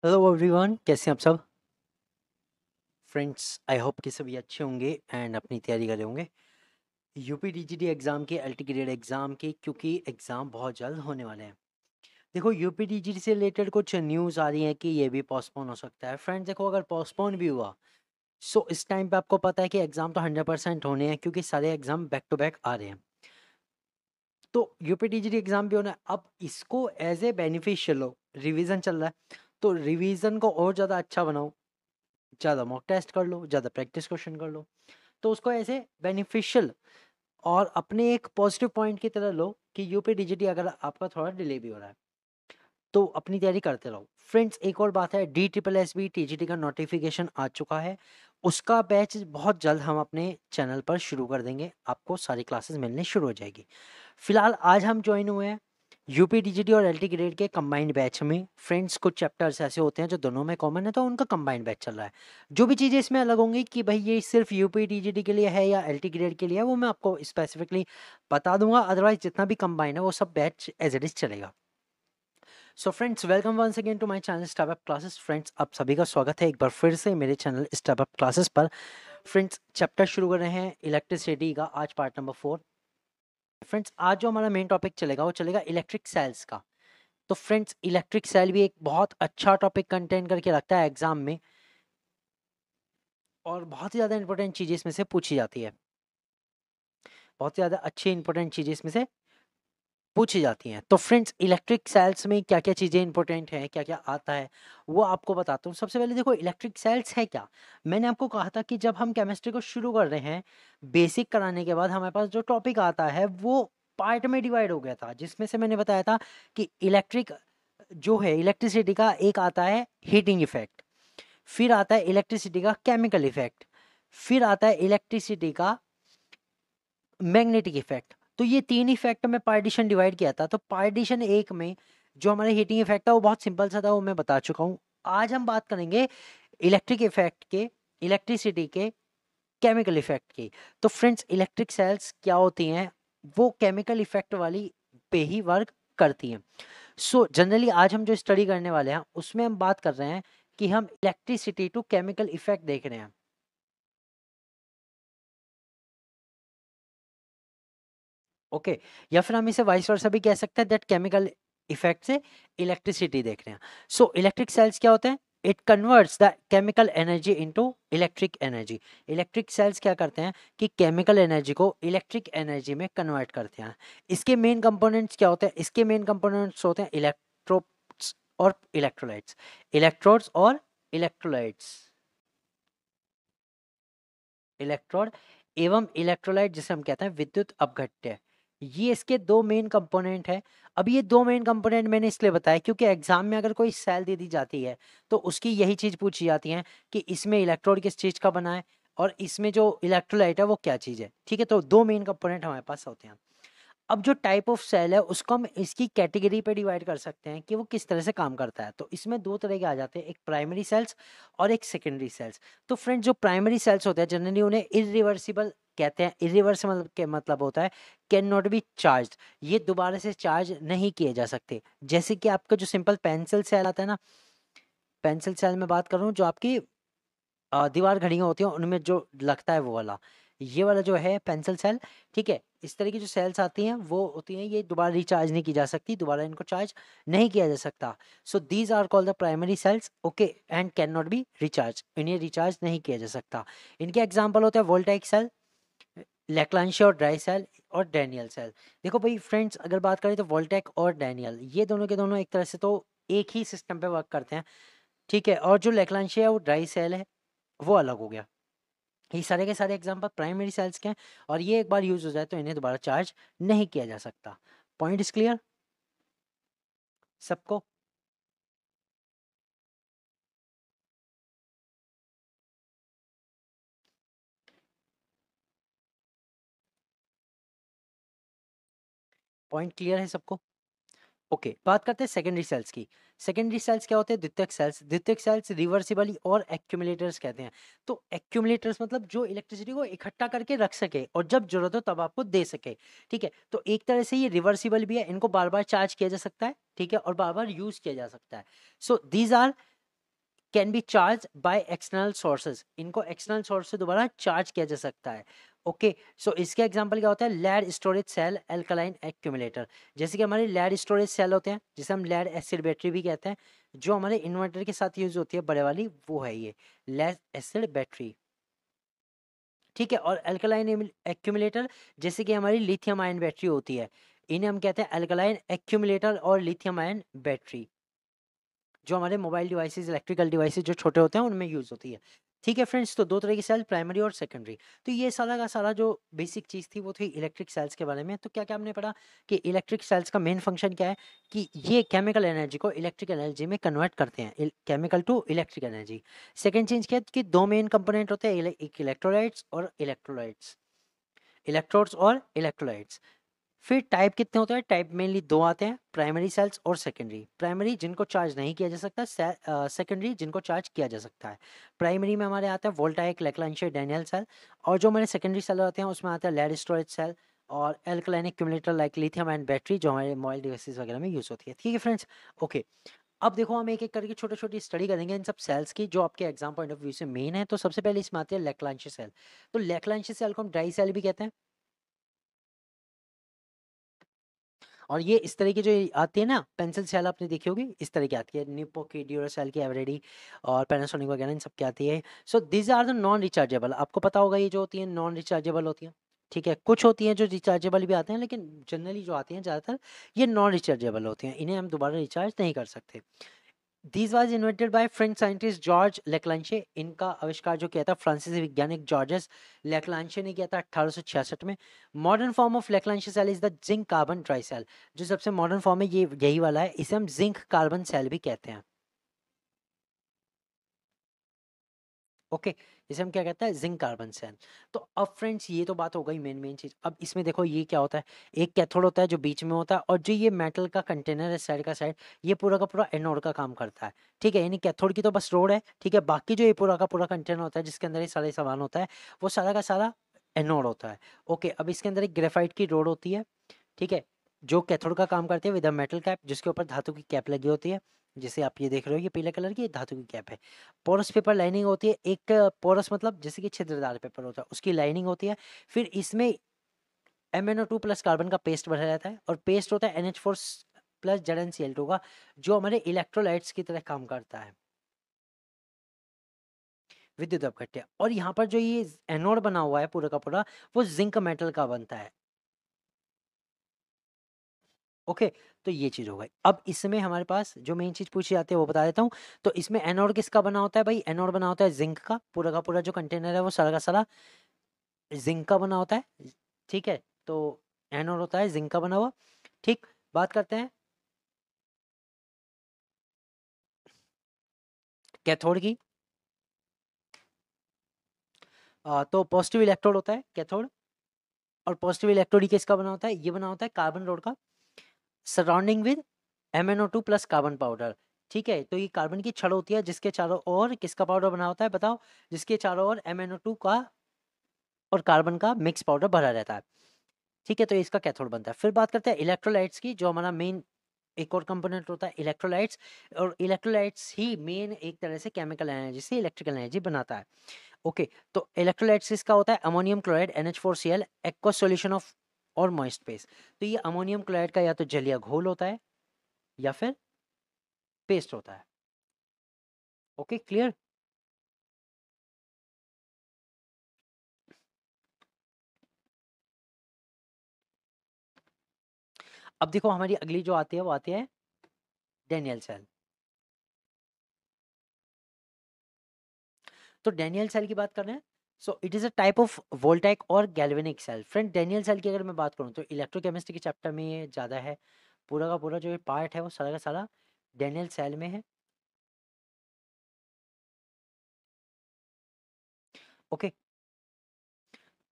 Hello everyone, कैसे हैं आप सब फ्रेंड्स। आई होप कि सभी अच्छे होंगे एंड अपनी तैयारी कर रहे होंगे यूपी डीजीडी एग्ज़ाम के एलटी ग्रेड एग्ज़ाम के, क्योंकि एग्ज़ाम बहुत जल्द होने वाले हैं। देखो, यूपी डीजीडी से रिलेटेड कुछ न्यूज़ आ रही है कि ये भी पोस्टपोन हो सकता है। फ्रेंड्स देखो, अगर पोस्टपोन भी हुआ सो इस टाइम पे आपको पता है कि एग्ज़ाम तो 100% होने हैं, क्योंकि सारे एग्ज़ाम बैक टू बैक आ रहे हैं। तो यूपी डीजीडी एग्ज़ाम भी होना है। अब इसको एज ए बेनिफिशियल लो, रिवीजन चल रहा है तो रिवीजन को और ज़्यादा अच्छा बनाओ, ज़्यादा मॉक टेस्ट कर लो, ज़्यादा प्रैक्टिस क्वेश्चन कर लो। तो उसको ऐसे बेनिफिशियल और अपने एक पॉजिटिव पॉइंट की तरह लो कि यूपी डीजीटी अगर आपका थोड़ा डिले भी हो रहा है तो अपनी तैयारी करते रहो। फ्रेंड्स एक और बात है, D triple S B TGT का नोटिफिकेशन आ चुका है। उसका बैच बहुत जल्द हम अपने चैनल पर शुरू कर देंगे, आपको सारी क्लासेस मिलने शुरू हो जाएगी। फिलहाल आज हम ज्वाइन हुए हैं यूपी डीजीटी और एलटी ग्रेड के कंबाइंड बैच में। फ्रेंड्स कुछ चैप्टर्स ऐसे होते हैं जो दोनों में कॉमन है, तो उनका कंबाइंड बैच चल रहा है। जो भी चीज़ें इसमें अलग होंगी कि भाई ये सिर्फ यूपी डीजीटी के लिए है या एलटी ग्रेड के लिए है, वो मैं आपको स्पेसिफिकली बता दूंगा। अदरवाइज जितना भी कंबाइंड है वो सब बैच एज इट इज चलेगा। So friends, welcome once again to my channel startup classes. Friends आप सभी का स्वागत है एक बार फिर से मेरे चैनल स्टार्टअप क्लासेस पर। फ्रेंड्स चैप्टर शुरू कर रहे हैं इलेक्ट्रिसिटी का, आज पार्ट नंबर 4। फ्रेंड्स आज जो हमारा मेन टॉपिक चलेगा वो चलेगा इलेक्ट्रिक सेल्स का। तो फ्रेंड्स इलेक्ट्रिक सेल भी एक बहुत अच्छा टॉपिक कंटेन करके रखता है एग्जाम में, और बहुत ही ज़्यादा इंपॉर्टेंट चीज़ें इसमें से पूछी जाती है। बहुत ही ज़्यादा अच्छी इंपॉर्टेंट चीज़ें इसमें से पूछी जाती हैं। तो फ्रेंड्स इलेक्ट्रिक सेल्स में क्या क्या चीज़ें इंपॉर्टेंट हैं, क्या क्या आता है, वो आपको बताता हूँ। सबसे पहले देखो, इलेक्ट्रिक सेल्स है क्या। मैंने आपको कहा था कि जब हम केमिस्ट्री को शुरू कर रहे हैं, बेसिक कराने के बाद हमारे पास जो टॉपिक आता है वो पार्ट में डिवाइड हो गया था, जिसमें से मैंने बताया था कि इलेक्ट्रिक जो है इलेक्ट्रिसिटी का एक आता है हीटिंग इफेक्ट, फिर आता है इलेक्ट्रिसिटी का केमिकल इफेक्ट, फिर आता है इलेक्ट्रिसिटी का मैग्नेटिक इफेक्ट। तो ये तीन इफेक्ट में पार्टीशन डिवाइड किया था। तो पार्टीशन एक में जो हमारे हीटिंग इफेक्ट था वो बहुत सिंपल सा था, वो मैं बता चुका हूँ। आज हम बात करेंगे इलेक्ट्रिक इफेक्ट के, इलेक्ट्रिसिटी के, केमिकल इफेक्ट की। तो फ्रेंड्स इलेक्ट्रिक सेल्स क्या होती हैं, वो केमिकल इफेक्ट वाली पे ही वर्क करती हैं। सो जनरली आज हम जो स्टडी करने वाले हैं उसमें हम बात कर रहे हैं कि हम इलेक्ट्रिसिटी टू केमिकल इफेक्ट देख रहे हैं। ओके, या फिर हम इसे वाइस वर्सा भी कह सकते हैं, दैट केमिकल इफेक्ट से इलेक्ट्रिसिटी देख रहे हैं। सो इलेक्ट्रिक सेल्स क्या होते हैं, it converts the chemical energy into electric energy. Electric sales क्या करते हैं कि केमिकल एनर्जी को इलेक्ट्रिक एनर्जी में कन्वर्ट करते हैं। इसके मेन कंपोनेंट्स क्या होते हैं, इसके मेन कंपोनेंट्स होते हैं इलेक्ट्रोड्स और इलेक्ट्रोलाइट्स। इलेक्ट्रोड्स और इलेक्ट्रोलाइट्स, इलेक्ट्रोड एवं इलेक्ट्रोलाइट जिसे हम कहते हैं विद्युत अपघट्य, ये इसके दो मेन कंपोनेंट है। अब ये दो मेन कंपोनेंट मैंने इसलिए बताया क्योंकि एग्जाम में अगर कोई सेल दे दी जाती है तो उसकी यही चीज पूछी जाती है कि इसमें इलेक्ट्रोड किस चीज का बना है और इसमें जो इलेक्ट्रोलाइट है वो क्या चीज है। ठीक है, तो दो मेन कंपोनेंट हमारे पास होते हैं। अब जो टाइप ऑफ सेल है उसको हम इसकी कैटेगरी पे डिवाइड कर सकते हैं कि वो किस तरह से काम करता है। तो इसमें दो तरह के आ जाते हैं, एक प्राइमरी सेल्स और एक सेकेंडरी सेल्स। तो फ्रेंड जो प्राइमरी सेल्स होते हैं जनरली उन्हें इरिवर्सिबल कहते हैं। इरिवर्सिबल के मतलब होता है कैन नॉट बी चार्ज, ये दोबारा से चार्ज नहीं किए जा सकते। जैसे कि आपका जो सिंपल पेंसिल सेल आता है ना, पेंसिल सेल में बात करूँ जो आपकी दीवार घड़ियाँ होती हैं उनमें जो लगता है वो वाला, ये वाला जो है पेंसिल सेल। ठीक है, इस तरह की जो सेल्स आती हैं वो होती हैं, ये दोबारा रिचार्ज नहीं की जा सकती, दोबारा इनको चार्ज नहीं किया जा सकता। So these are called the primary cells, okay, and can not be recharge, इन्हें रिचार्ज नहीं किया जा सकता। इनके एग्जाम्पल होते हैं वोल्टाइक सेल, लैक्लांशिया और ड्राई सेल और डैनियल सेल। देखो भाई फ्रेंड्स, अगर बात करें तो वोल्टेक और डैनियल ये दोनों के दोनों एक तरह से तो एक ही सिस्टम पे वर्क करते हैं। ठीक है, और जो लैक्लांशिया और ड्राई सेल है वो अलग हो गया। ये सारे के सारे एग्जाम्पल प्राइमरी सेल्स के हैं और ये एक बार यूज हो जाए तो इन्हें दोबारा चार्ज नहीं किया जा सकता। पॉइंट इज क्लियर सबको। पॉइंट क्लियर है सबको। ओके, बात करते हैं सेकेंडरी सेल्स की। सेकेंडरी सेल्स क्या होते हैं, द्वितीयक सेल्स। द्वितीयक सेल्स रिवर्सिबली और एक्यूमुलेटर्स कहते हैं। तो एक्यूमुलेटर्स मतलब जो इलेक्ट्रिसिटी को इकट्ठा करके रख सके और जब जरूरत हो तब आपको दे सके। ठीक है, तो एक तरह से ये रिवर्सिबल भी है, इनको बार बार चार्ज किया जा सकता है। ठीक है, और बार बार यूज किया जा सकता है। So these are can be charge by external sources, इनको एक्सटर्नल सोर्स से दोबारा चार्ज किया जा सकता है। ओके, सो इसके एग्जांपल क्या होता है, lead storage cell alkaline accumulator. जैसे कि हमारे लेड स्टोरेज सेल होते हैं, जिसे हम लेड एसिड बैटरी भी कहते हैं, जो हमारे इन्वर्टर के साथ यूज होती है बड़े वाली, वो है ये लेड एसिड बैटरी। ठीक है, और अल्कलाइन एक्यूमुलेटर जैसे कि हमारी लिथियम आयन बैटरी होती है, इन्हें हम कहते हैं अल्कलाइन एक्यूमुलेटर और लिथियम आयन बैटरी, जो हमारे मोबाइल डिवाइसेस, इलेक्ट्रिकल डिवाइसेस जो छोटे होते हैं उनमें यूज होती है। ठीक है फ्रेंड्स, तो दो तरह की सेल, प्राइमरी और सेकेंडरी। तो ये सारा का सारा जो बेसिक चीज़ थी वो थी इलेक्ट्रिक सेल्स के बारे में। तो क्या क्या हमने पढ़ा कि इलेक्ट्रिक सेल्स का मेन फंक्शन क्या है, कि ये केमिकल एनर्जी को इलेक्ट्रिक एनर्जी में कन्वर्ट करते हैं, chemical to electric energy. Second चीज क्या है कि दो मेन कंपोनेंट होते हैं, एक इलेक्ट्रोलाइट्स और इलेक्ट्रोलाइट्स, इलेक्ट्रोड्स और इलेक्ट्रोलाइट्स। फिर टाइप कितने होते हैं, टाइप मेनली दो आते हैं, प्राइमरी सेल्स और सेकेंडरी। प्राइमरी जिनको चार्ज नहीं किया जा सकता, सेकेंडरी जिनको चार्ज किया जा सकता है। प्राइमरी में हमारे आता है वोल्टाइक, लैग्रांज, डैनियल सेल, और जो हमारे सेकेंडरी सेल होते हैं उसमें आता है लेड स्टोरेज सेल और alkaline accumulator like lithium ion battery, जो हमारे मोबाइल डिवाइसेस वगैरह में यूज होती है। ठीक है फ्रेंड्स, ओके। अब देखो हम एक एक करके छोटी छोटी स्टडी करेंगे इन सब सेल्स की, जो आपके एग्जाम पॉइंट ऑफ व्यू से मेन है। तो सबसे पहले इसमें आते हैं लैग्रांज सेल। तो लैग्रांज सेल को हम ड्राई सेल भी कहते हैं, और ये इस तरह की जो आती है ना पेंसिल सेल, आपने देखी होगी, इस तरह की आती है, निप्पो की, ड्यूरासेल की, एवरेडी और पैनासोनिक वगैरह, इन सब की आती है। So this are the non rechargeable, आपको पता होगा ये जो होती है नॉन रिचार्जेबल होती है। ठीक है, कुछ होती हैं जो रिचार्जेबल भी आते हैं, लेकिन जनरली जो आती हैं ज़्यादातर ये नॉन रिचार्जेबल होती हैं, इन्हें हम दोबारा रिचार्ज नहीं कर सकते। This was invented by French scientist George Leclanche. इनका आविष्कार जो किया था फ्रांसीसी वैज्ञानिक जॉर्जस लेक्लांचे ने किया था 1866 में। Modern form of Leclanche cell is the zinc carbon dry cell. जो सबसे मॉडर्न फॉर्म है ये यही वाला है, इसे हम जिंक कार्बन सेल भी कहते हैं। ओके, इसे हम क्या कहते हैं, जिंक कार्बन सेल। तो अब फ्रेंड्स ये तो बात हो गई मेन मेन चीज। अब इसमें देखो ये क्या होता है, एक कैथोड होता है जो बीच में होता है, और जो ये मेटल का कंटेनर है साइड का साइड, ये पूरा का पूरा एनोड का काम करता है। ठीक है, यानी कैथोड की तो बस रोड है, ठीक है, बाकी जो ये पूरा का पूरा कंटेनर होता है जिसके अंदर ये सारे सामान होता है, वो सारा का सारा एनोड होता है। ओके, अब इसके अंदर एक ग्रेफाइट की रोड होती है, ठीक है, जो कैथोड का काम करती है विद अ मेटल कैप, जिसके ऊपर धातु की कैप लगी होती है। जैसे आप ये देख रहे हो, ये पीले कलर की ये धातु की कैप है। पोरस पेपर लाइनिंग होती है, एक पोरस मतलब जैसे कि छिद्रदार पेपर होता है, उसकी लाइनिंग होती है। फिर इसमें MnO2 प्लस कार्बन का पेस्ट भरा रहता है, और पेस्ट होता है NH4 प्लस ZnCl2 का, जो हमारे इलेक्ट्रोलाइट्स की तरह काम करता है, विद्युत अपघट्य। और यहाँ पर जो ये एनोड बना हुआ है पूरा का पूरा, वो जिंक मेटल का बनता है। ओके, तो ये चीज हो गई। अब इसमें हमारे पास जो मेन चीज पूछी जाती है वो बता देता हूँ। तो इसमें एनोड किसका बना होता है भाई, एनोड बना होता है जिंक का पूरा जो कंटेनर है वो सारा का सारा जिंक का बना होता है। ठीक है, तो एनोड होता है जिंक का बना हुआ। ठीक, बात करते हैं कैथोड की। तो पॉजिटिव इलेक्ट्रोड होता है कैथोड, और पॉजिटिव इलेक्ट्रोड ही किसका बना होता है, ये बना होता है कार्बन रोड का, surrounding with MnO2 plus carbon powder. ठीक है, तो ये कार्बन की छड़ होती है जिसके चारों ओर किसका पाउडर बना होता है बताओ, जिसके चारों ओर MnO2 का और कार्बन का मिक्स पाउडर भरा रहता है। ठीक है, तो इसका कैथोड बनता है। फिर बात करते हैं इलेक्ट्रोलाइट्स की, जो हमारा मेन एक और कंपोनेंट होता है इलेक्ट्रोलाइट्स। और इलेक्ट्रोलाइट्स ही मेन एक तरह से केमिकल एनर्जी से इलेक्ट्रिकल एनर्जी बनाता है। ओके, तो इलेक्ट्रोलाइट्स इसका होता है ammonium chloride NH4Cl aqueous solution of और मॉइस्ट बेस। तो ये अमोनियम क्लोराइड का या तो जलीय घोल होता है या फिर पेस्ट होता है। Okay, clear. अब देखो हमारी अगली जो आती है वो आती है डैनियल सेल। तो डैनियल सेल की बात कर रहे हैं। So it is a type of voltaic और galvanic cell. Friend Daniell cell की अगर मैं बात करूं तो इलेक्ट्रोकेमिस्ट्री के चैप्टर में ये ज़्यादा है, पूरा का पूरा जो ये पार्ट है वो सारा का सारा डैनियल सेल में है। ओके,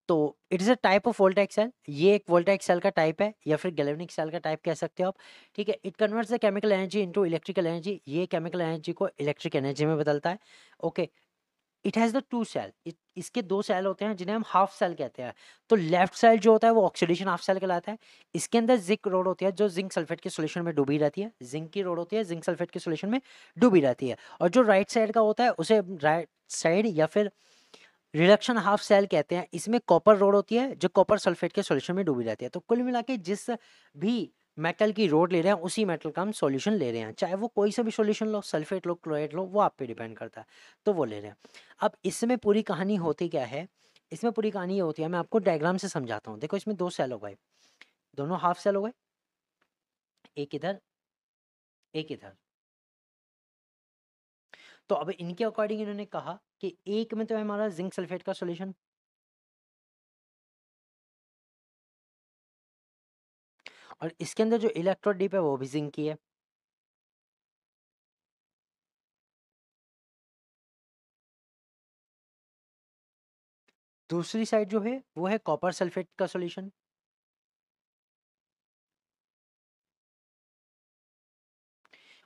तो it is a type of voltaic cell, ये एक वोल्टाइक सेल का टाइप है या फिर गैल्वेनिक सेल का टाइप कह सकते हो आप। ठीक है, it converts the chemical energy into electrical energy, ये केमिकल एनर्जी को इलेक्ट्रिक एनर्जी में बदलता है। Okay, it has the two cell, इसके दो सेल होते हैं जिन्हें हम हाफ सेल कहते हैं। तो लेफ्ट साइड जो होता है वो ऑक्सीडेशन हाफ सेल कहलाता है। इसके अंदर जिंक रोड होती है जो जिंक सल्फेट के सॉल्यूशन में डूबी रहती है, जिंक की रोड होती है जिंक सल्फेट के सॉल्यूशन में डूबी रहती है। और जो राइट साइड का होता है उसे राइट साइड या फिर रिडक्शन हाफ सेल कहते हैं। इसमें कॉपर रोड होती है जो कॉपर सल्फेट के सॉल्यूशन में डूबी रहती है। तो कुल मिला के जिस भी मेटल की रोड ले रहे हैं उसी मेटल का हम सॉल्यूशन ले रहे हैं, चाहे वो कोई सा भी सॉल्यूशन लो, सल्फेट लो, क्लोराइड लो, वो आप पे डिपेंड करता है, तो वो ले रहे हैं। अब इसमें पूरी कहानी होती क्या है, इसमें पूरी कहानी ये होती है, मैं आपको डायग्राम से समझाता हूँ। देखो इसमें दो सेल हो गए, दोनों हाफ सेल हो गए, एक इधर एक इधर। तो अब इनके अकॉर्डिंग इन्होंने कहा कि एक में तो है हमारा जिंक सल्फेट का सॉल्यूशन, और इसके अंदर जो इलेक्ट्रोड डिप है वो भी जिंक की है। दूसरी साइड जो है वो है कॉपर सल्फेट का सॉल्यूशन,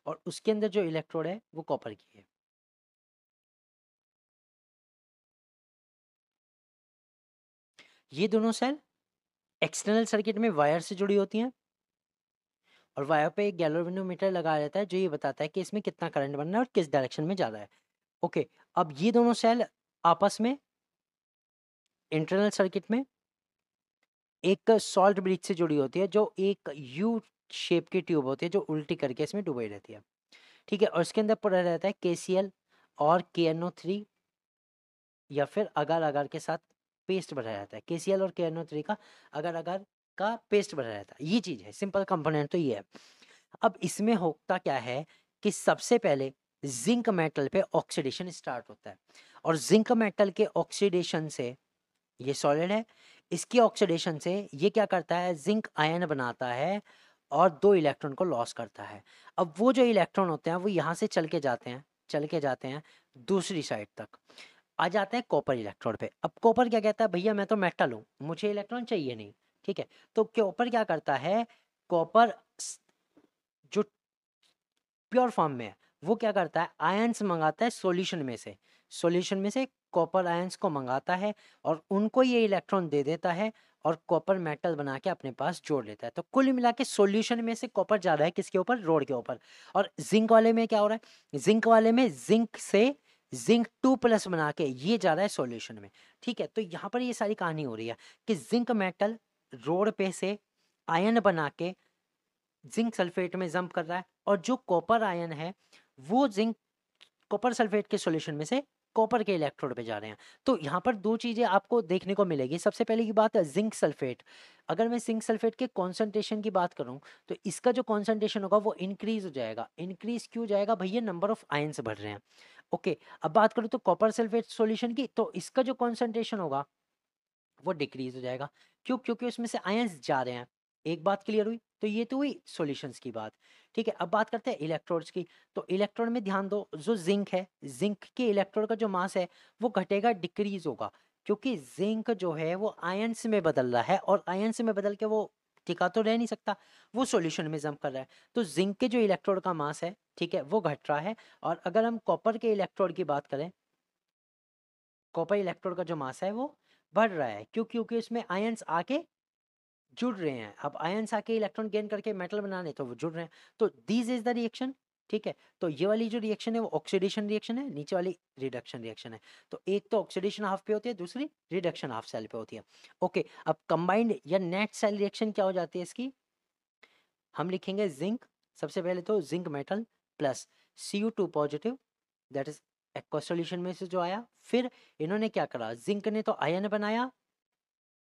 और उसके अंदर जो इलेक्ट्रोड है वो कॉपर की है। ये दोनों सेल एक्सटर्नल सर्किट में वायर से जुड़ी होती हैं, और वायर पे एक गैल्वेनोमीटर लगाया जाता है जो ये बताता है कि इसमें कितना करंट बन रहा है और किस डायरेक्शन में जा रहा है। ओके, अब ये दोनों सेल आपस में इंटरनल सर्किट में एक सॉल्ट ब्रिज से जुड़ी होती है जो एक यू शेप की ट्यूब होती है जो उल्टी करके इसमें डुबाई रहती है। ठीक है, और इसके अंदर पड़ा रहता है KCl और KNO3, या फिर अगर अगर के साथ पेस्ट भरा रहता है। KCl और KNO3 का अगर अगर का पेस्ट भरा रहता है। ये चीज है, सिंपल कंपोनेंट तो ये है। अब इसमें होता क्या है कि सबसे पहले जिंक मेटल पे ऑक्सीडेशन स्टार्ट होता है, और जिंक मेटल के ऑक्सीडेशन से, ये सॉलिड है, इसकी ऑक्सीडेशन से ये क्या करता है, जिंक आयन बनाता है और दो इलेक्ट्रॉन को लॉस करता है। अब वो जो इलेक्ट्रॉन होते हैं वो यहाँ से चल के जाते हैं, चल के जाते हैं दूसरी साइड तक, आ जाते हैं कॉपर इलेक्ट्रोड पे। अब कॉपर क्या कहता है, भैया मैं तो मेटल हूँ, मुझे इलेक्ट्रॉन चाहिए नहीं। ठीक है, तो कॉपर क्या करता है, कॉपर जो प्योर फॉर्म में है वो क्या करता है, आयंस मंगाता है सॉल्यूशन में से, सॉल्यूशन में से कॉपर आयंस को मंगाता है और उनको ये इलेक्ट्रॉन दे देता है, और कॉपर मेटल बना के अपने पास जोड़ लेता है। तो कुल मिला के सॉल्यूशन में से कॉपर जा रहा है किसके ऊपर, रोड के ऊपर। और जिंक वाले में क्या हो रहा है, जिंक वाले में जिंक से जिंक 2+ बना के ये जा रहा है सॉल्यूशन में। ठीक है, तो यहाँ पर ये सारी कहानी हो रही है कि जिंक मेटल रोड पे से आयन बना के जिंक सल्फेट में जंप कर रहा है, और जो कॉपर आयन है वो जिंक कॉपर सल्फेट के सॉल्यूशन में से कॉपर के इलेक्ट्रोड पे जा रहे हैं। तो यहाँ पर दो चीजें आपको देखने को मिलेगी। सबसे पहले की बात है जिंक सल्फेट, अगर मैं जिंक सल्फेट के कॉन्सेंट्रेशन की बात करूं तो इसका जो कॉन्सेंट्रेशन होगा वो इंक्रीज हो जाएगा। इंक्रीज क्यों जाएगा भैया, नंबर ऑफ आयंस बढ़ रहे हैं। ओके, अब बात करूं तो कॉपर सल्फेट सॉल्यूशन की, तो इसका जो कॉन्सेंट्रेशन होगा वो डिक्रीज हो जाएगा। क्यों, क्योंकि उसमें से आयंस जा रहे हैं। एक बात क्लियर हुई, तो ये तो हुई सॉल्यूशंस की बात। ठीक है, अब बात करते हैं इलेक्ट्रोड्स की। तो इलेक्ट्रोड में ध्यान दो, जो जिंक है, जिंक के इलेक्ट्रोड का जो मास है वो घटेगा, डिक्रीज होगा, क्योंकि जिंक जो है वो आयंस में बदल रहा है, और आयंस में बदल के वो टिका तो रह नहीं सकता, वो सॉल्यूशन में जंप कर रहा है। तो जिंक के जो इलेक्ट्रोड का मास है, ठीक है, वो घट रहा है। और अगर हम कॉपर के इलेक्ट्रोड की बात करें, कॉपर इलेक्ट्रोड का जो मास है वो बढ़ रहा है। क्यों, क्योंकि इसमें आयंस आके जुड़ रहे हैं। अब आयंस आके इलेक्ट्रॉन गेन करके मेटल बनाने, तो वो जुड़ रहे हैं। तो दिस इज द रिएक्शन। ठीक है, तो ये वाली जो रिएक्शन है वो ऑक्सीडेशन रिएक्शन है, नीचे वाली रिडक्शन रिएक्शन है। तो एक तो ऑक्सीडेशन हाफ पे होती है, दूसरी रिडक्शन हाफ सेल पे होती है। ओके, अब कंबाइंड या नेट सेल रिएक्शन क्या हो जाती है इसकी, हम लिखेंगे जिंक, सबसे पहले तो zinc metal plus Cu2 positive, that is aqua solution में से जो आया। फिर इन्होंने क्या करा, जिंक ने तो आयन बनाया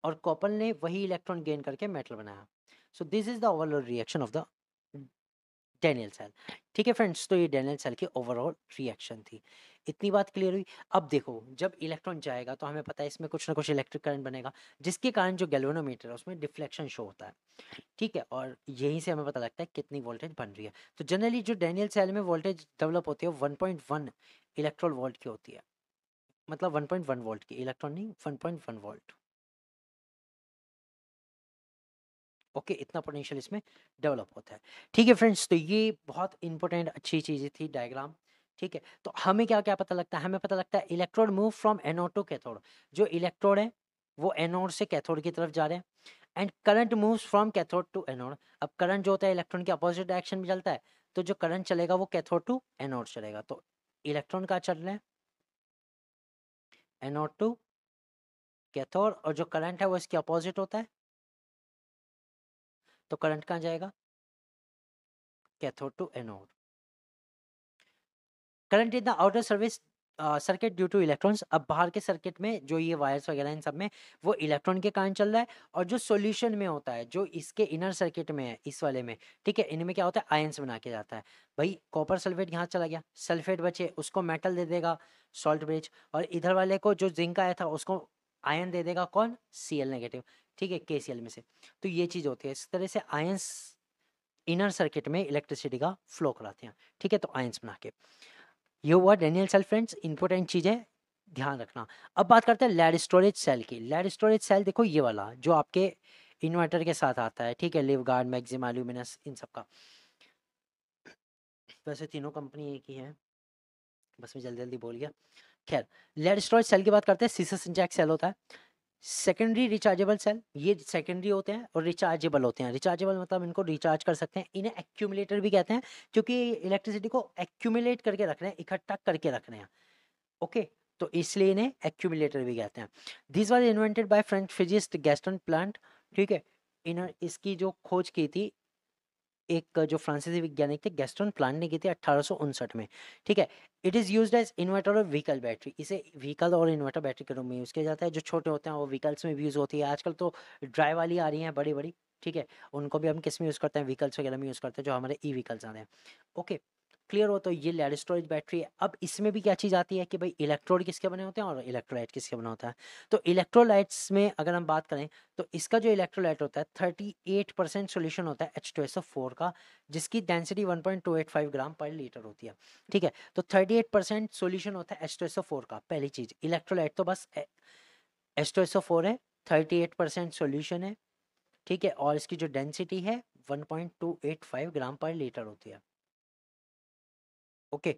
और कॉपर ने वही इलेक्ट्रॉन गेन करके मेटल बनाया। So this is the overall reaction of the Daniell cell. ठीक है फ्रेंड्स, तो ये डैनियल सेल की ओवरऑल रिएक्शन थी। इतनी बात क्लियर हुई। अब देखो, जब इलेक्ट्रॉन जाएगा तो हमें पता है इसमें कुछ ना कुछ इलेक्ट्रिक करंट बनेगा, जिसके कारण जो गैल्वेनोमीटर है उसमें डिफ्लेक्शन शो होता है। ठीक है, और यहीं से हमें पता लगता है कितनी वोल्टेज बन रही है। तो जनरली जो डैनियल सेल में वोल्टेज डेवलप होती है वो 1.1 इलेक्ट्रॉन वोल्ट की होती है, मतलब 1.1 वोल्ट की, इलेक्ट्रॉन नहीं, 1.1 वोल्ट। ओके, इतना पोटेंशियल इसमें डेवलप होता है। ठीक है फ्रेंड्स, तो ये बहुत इंपॉर्टेंट अच्छी चीज़ें थी डायग्राम, ठीक है, तो हमें क्या क्या पता लगता है, हमें पता लगता है electrode move from anode to cathode, जो इलेक्ट्रोड है वो एनोड से कैथोड की तरफ जा रहे हैं, and current moves from cathode to anode. अब करंट जो होता है इलेक्ट्रॉन के अपोजिट डायरेक्शन में चलता है, तो जो करंट चलेगा वो कैथोड टू एनोड चलेगा। तो इलेक्ट्रॉन कहाँ चल रहे हैं, एनोड टू कैथोड, और जो करंट है वो इसके अपोजिट होता है, तो करंट कहाँ जाएगा, cathode to anode. Current in the outer service circuit due to electrons. अब बाहर के सर्किट में जो ये वायर्स वगैरह इन सब में वो इलेक्ट्रॉन के कारण चल रहा है, और जो सॉल्यूशन में होता है, जो इसके इनर सर्किट में है, इस वाले में, ठीक है, इनमें क्या होता है, आयंस बना के जाता है। भाई कॉपर सल्फेट यहाँ चला गया, सल्फेट बचे, उसको मेटल दे देगा सॉल्ट ब्रिज, और इधर वाले को जो जिंक आया था उसको आयन दे देगा कौन, Cl नेगेटिव, ठीक है, KCl में से। तो ये चीज होती है, इस तरह से आयंस इनर सर्किट में इलेक्ट्रिसिटी का फ्लो कराते हैं, ठीक है, तो आयंस बना के। ये हुआ डेनियल सेल फ्रेंड्स, इंपॉर्टेंट चीज है, ध्यान रखना। अब बात करते हैं लेड स्टोरेज सेल की। लेड स्टोरेज सेल देखो ये वाला जो आपके इन्वर्टर के साथ आता है, ठीक है, लिव गार्ड, मैक्सिमा, ल्यूमिनस, इन सब का। वैसे तीनों कंपनी एक ही है, बस मैं जल्दी जल्दी बोल गया। खैर, लेड स्टोरेज सेल की बात करते हैं। सीसस इंजैक्ट सेल होता है। सेकेंडरी रिचार्जेबल सेल, ये सेकेंडरी होते हैं और रिचार्जेबल होते हैं। रिचार्जेबल मतलब इनको रिचार्ज कर सकते हैं, इन्हें एक्यूमुलेटर भी कहते हैं, क्योंकि इलेक्ट्रिसिटी को एक्यूमुलेट करके रख रहे हैं, इकट्ठा करके रख रहे हैं, ओके, तो इसलिए इन्हें एक्यूमुलेटर भी कहते हैं। This was invented by French physicist Gaston plant, ठीक है, इन इसकी जो खोज की थी एक जो फ्रांसीसी वैज्ञानिक थे गैस्टन प्लांट ने की थी 1859 में, ठीक है। It is used as inverter और व्हीकल बैटरी, इसे व्हीकल और इन्वर्टर बैटरी के रूप में यूज़ किया जाता है। जो छोटे होते हैं वो व्हीकल्स में भी यूज़ होती है, आजकल तो ड्राई वाली आ रही हैं बड़ी बड़ी, ठीक है, उनको भी हम किस में यूज़ करते हैं, व्हीकल्स वगैरह में यूज़ करते हैं, जो हमारे ई व्हीकल्स आ रहे हैं, ओके, क्लियर हो। तो ये लेड स्टोरेज बैटरी है। अब इसमें भी क्या चीज़ आती है कि भाई इलेक्ट्रोड किसके बने होते हैं और इलेक्ट्रोलाइट किसके बना होता है। तो इलेक्ट्रोलाइट्स में अगर हम बात करें, तो इसका जो इलेक्ट्रोलाइट होता है 38% सोल्यूशन होता है H2SO4 का, जिसकी डेंसिटी 1.285 ग्राम पर लीटर होती है, ठीक है। तो 38% सोल्यूशन होता है H2SO4 का। पहली चीज, इलेक्ट्रोलाइट तो बस H2SO4 है, 38% सोल्यूशन है, ठीक है, और इसकी जो डेंसिटी है 1.285 ग्राम पर लीटर होती है, ओके।